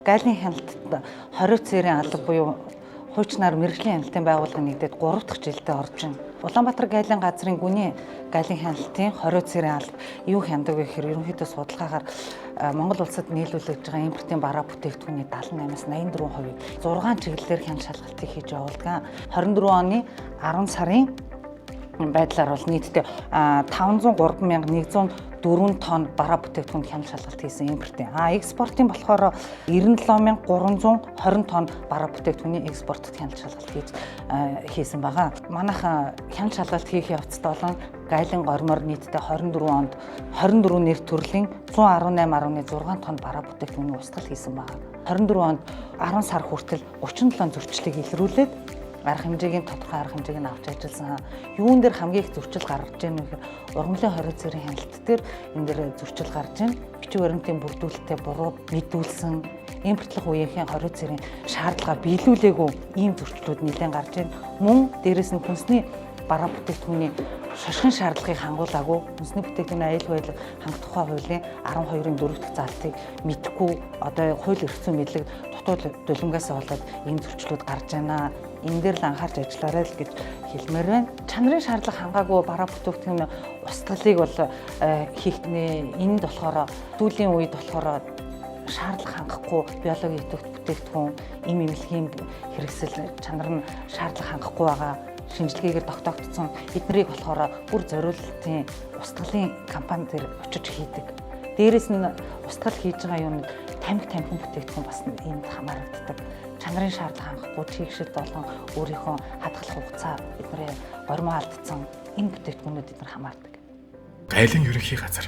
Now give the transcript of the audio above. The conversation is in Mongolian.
Гайлын хяналтад 20 цэрийн алба буюу хуучнаар мэргэжлийн хяналтын байгууллага нэгдээд 3 дахь жилдээ орж байна. Улаанбаатар гайлын газрын гүний гайлын хяналтын 20 цэрийн алба юу хяндаг вэ гэхээр ерөнхийдөө судалгаагаар Монгол улсад нийлүүлэгдэж байгаа импортын бараа бүтээгдэхүүний 78-аас 84%-ийг 6 чиглэлээр хяналт шалгалтыг хийж явуулдаг. 24 оны 10 сарын байдлаар бол нийтдээ 503,104 тонн бараа бүтээгдэхүүнд хяналт шалгалт хийсэн импортын. Экспортын болохоор 97,320 тонн бараа бүтээгдэхүүний экспортод хяналт шалгалт хийсэн байгаа. Манайхан хяналт шалгалт хийх явцад болон гайлын гормоор нийтдээ 24 онд 24 нэр төрлийн 118,6 тонн бараа бүтээгдэхүүний устгал хийсэн байгаа. 24 онд 10 сар хүртэл 37 зөрчлийг илрүүлээд тодорхой арга хэмжээг нь авч ажилласан. Юун дээр хамгийн их зөрчил гаргаж байна вэ гэхээр ургамлын 20 цэрийн хяналт дээр энэ дээр зөрчил гарч байна. Бичиг баримтын бүрдүүлэлтээ буруу мэдүүлсэн, импортлох үеийнхэн 20 цэрийн шаардлага биелүүлээгүй ийм зөрчлүүд нэлээд гарч байна. Мөн дээрэс нь хүнсний бараа бүтээгдэхүүний шашин шаардлагыг хангуулаагүй, хүнсний бүтээгдэхүүний аюул байдлыг хангах тухай хуулийн 12-ын 4 дахь залтыг мэдхгүй одоо хууль эрх зүйн мэдлэг дутуу дулимгаас болоод ийм зөрчлүүд гарч байна. Энэ дээр л анхаарч ажиллаарай л гэж хэлмээр байна. Чанарын шаардлага хангаагүй бараа бүтээгдэхүүний устгалыг бол хийхнээ энд болохоор сүүлийн үед болохоор шаардлага хангахгүй биологийн идэвхтэй бүтээгдэхүүн эм эмнэлгийн хэрэгсэл чанар нь шаардлага хангахгүй байгаа шинжилгээгээр тогтоогдсон. Эднэрийг болохоор бүр зориулалтын устгалын компани дээр очиж хийдэг. Дээрээс нь устгал хийж байгаа юмд тамхи бүтээгдэхүүн бас энд хамаарагддаг. Чанарын шаардлага хангахгүй чийгшил болон өөрийнхөө хадгалах хугацаа бидний гормоо алдсан энэ бүтээгдэхүүнүүд эдгээр хамаардаг. Гайлын ерөнхий газар.